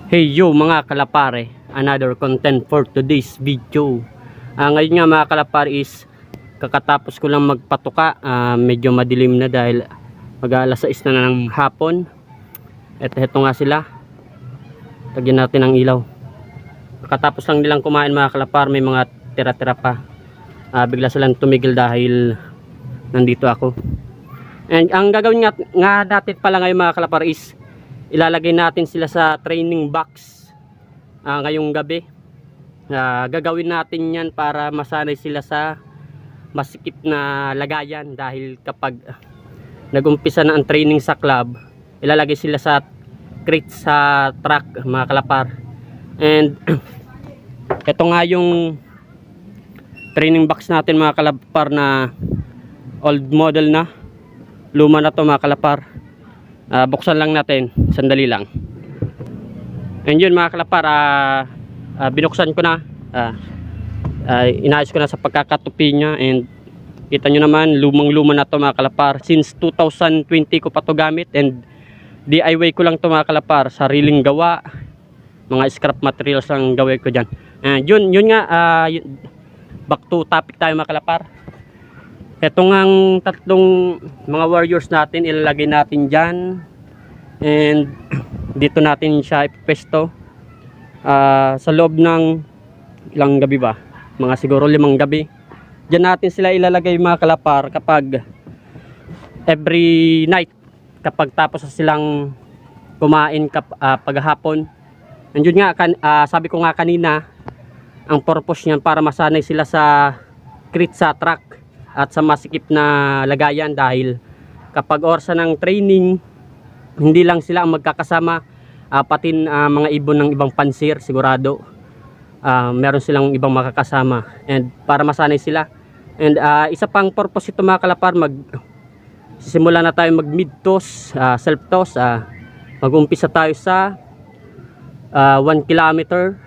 Hey yo mga kalapare, another content for today's video. Ngayon nga mga kalapare is kakatapos ko lang magpatuka. Medyo madilim na dahil mag-alas 6 na ng hapon. Ito nga sila. Tagyan natin ang ilaw. Kakatapos lang nilang kumain mga kalapare, may mga tira-tira pa. Bigla silang tumigil dahil nandito ako. And ang gagawin nga natin pala ngayon mga kalapare is ilalagay natin sila sa training box ngayong gabi. Gagawin natin yan para masanay sila sa masikip na lagayan, dahil kapag nagumpisa na ang training sa club, ilalagay sila sa crate sa truck mga kalapar. And ito nga yung training box natin mga kalapar, na old model na, luma na to mga kalapar. Buksan lang natin, sandali lang. And yun mga kalapar, binuksan ko na, inayos ko na sa pagkakatupi nya. And kita nyo naman, lumang luma na to mga kalapar. Since 2020 ko pa to gamit, and DIY ko lang to mga kalapar, sariling gawa, mga scrap materials lang gawin ko dyan. And yun nga, back to topic tayo mga kalapar. Ito ngang tatlong mga warriors natin, ilalagay natin dyan. And dito natin siya ipesto. Sa loob ng ilang gabi ba? Mga siguro 5 gabi. Dyan natin sila ilalagay mga kalapar kapag every night. Kapag tapos na silang kumain paghapon. And yun nga, sabi ko nga kanina, ang purpose niyan para masanay sila sa crate sa truck at sa masikip na lagayan, dahil kapag orsa ng training, hindi lang sila ang magkakasama, pati mga ibon ng ibang pansir, sigurado meron silang ibang makakasama, and para masanay sila. And isa pang purpose ito mga kalapar, simula na tayo mag mid toss, self toss. Mag-umpisa tayo sa 1 kilometer.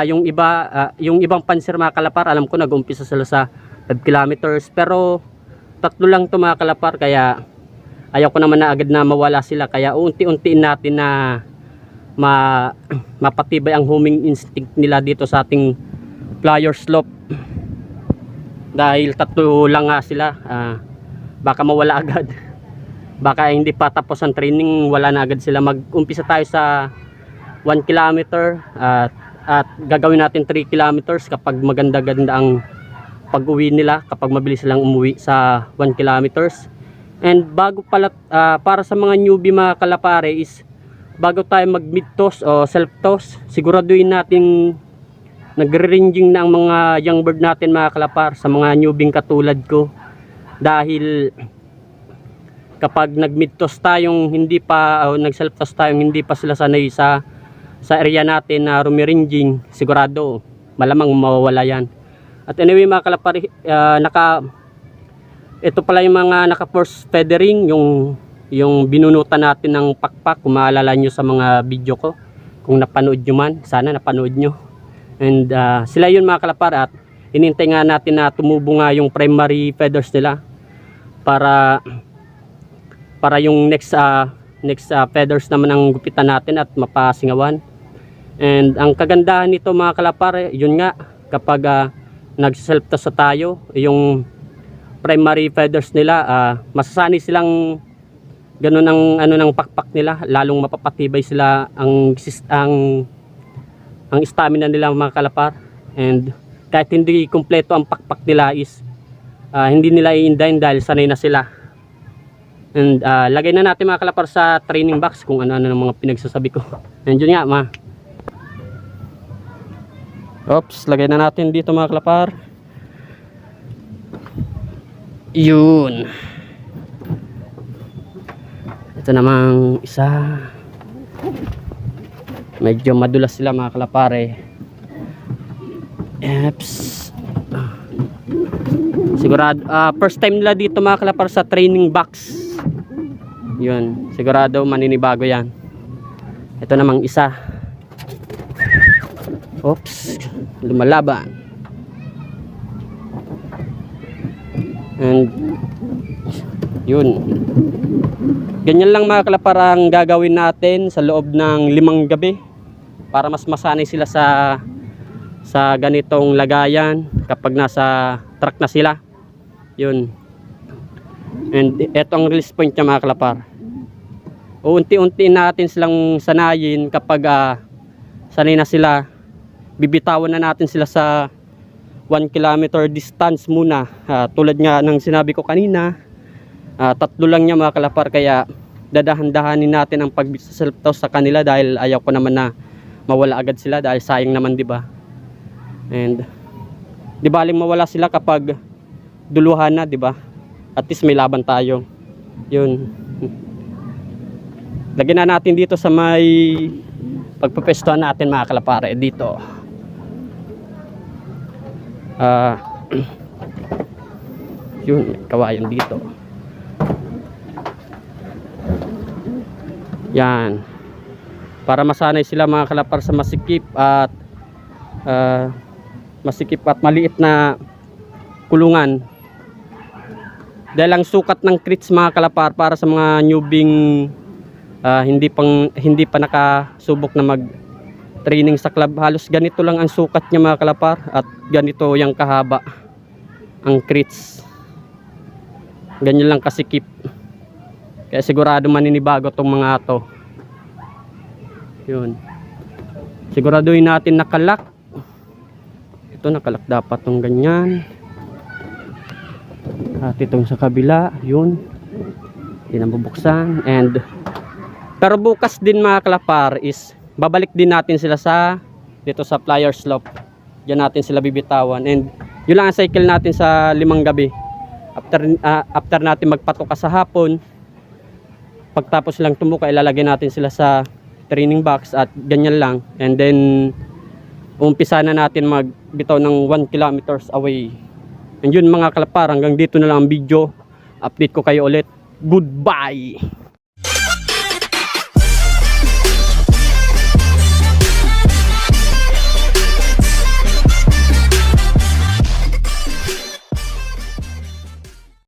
Yung ibang pansir mga kalapar, alam ko nag-umpisa sila sa 5 kilometers, pero 3 lang to mga kalapar, kaya ayaw ko naman na agad na mawala sila, kaya unti-untiin natin na mapatibay ang homing instinct nila dito sa ating flyer slope, dahil 3 lang nga sila. Baka mawala agad, baka hindi pa tapos ang training, wala na agad sila. Mag-umpisa tayo sa 1 kilometer, at gagawin natin 3 kilometers kapag maganda-ganda ang pag-uwi nila, kapag mabilis silang umuwi sa 1 kilometers. And bago pala, para sa mga newbie mga kalapare is, bago tayo mag mid toss o self toss, siguraduhin natin nagre-ranging na ang mga young bird natin mga kalapar, sa mga newbie katulad ko. Dahil kapag nag mid toss tayong hindi pa, o nag self toss tayong hindi pa sila sanay sa area natin na rumiringing, sigurado malamang mawawala yan. At anyway mga kalapar, ito pala yung mga naka force feathering, yung binunutan natin ng pakpak, kung maalala nyo sa mga video ko, kung napanood nyo man, sana napanood nyo. And sila yun mga kalapar, at inintay nga natin na tumubo nga yung primary feathers nila, para yung next feathers naman ang gupitan natin at mapasingawan. And ang kagandahan nito mga kalapar, yun nga, kapag nag-self toss tayo, yung primary feathers nila, masasanay silang ganun ang ng pakpak nila, lalong mapapatibay sila ang stamina nila mga kalapar. And kahit hindi kumpleto ang pakpak nila is hindi nila iindayin dahil sanay na sila. And lagay na natin mga kalapar sa training box kung ano-ano ng mga pinagsasabi ko. And yun nga oops, lagay na natin dito mga kalapar. Yun. Ito namang isa. Medyo madulas sila mga kalapare. Eps. Sigurado first time nila dito mga kalapar sa training box. Yun, sigurado maninibago yan. Ito namang isa. Oops, lumalaban. And yun, ganyan lang mga kalapar ang gagawin natin sa loob ng 5 gabi. para mas masanay sila sa ganitong lagayan kapag nasa truck na sila. Yun. And eto ang release point niya mga kalapar. Unti-unti natin silang sanayin kapag sanay na sila. Bibitawan na natin sila sa 1 kilometer distance muna. Tulad nga ng sinabi ko kanina, 3 lang niya mga kalapar, kaya dadahan-dahanin natin ang pag-self-toss sa kanila dahil ayaw ko naman na mawala agad sila dahil sayang naman, di ba? And di baling mawala sila kapag duluhan na, di ba? At least may laban tayo. Yun. Lagyan na natin dito sa may pagpapestuhan natin mga kalapare dito. Yun, may kawayan dito. Yan. Para masanay sila mga kalapar sa masikip at maliit na kulungan. Dahil ang sukat ng crates mga kalapar para sa mga newbing hindi pa nakasubok na mag training sa club, halos ganito lang ang sukat niya mga kalapar at ganito yung kahaba ang crates. Ganyan lang kasikip. Kaya sigurado maninibago tong mga to. Yun. Siguraduhin natin nakalak. Ito nakalak dapat tong ganyan. At itong sa kabila, yun. Hindi na bubuksan. And pero bukas din mga kalapar is babalik din natin sila dito sa flyer slope. Diyan natin sila bibitawan. And yun lang ang cycle natin sa 5 gabi. After natin magpatuka sa hapon, pagtapos lang tumuka, ilalagay natin sila sa training box at ganyan lang. And then umpisa na natin magbitaw ng 1 kilometers away. And yun mga kalapar, hanggang dito na lang ang video. Update ko kayo ulit. Goodbye!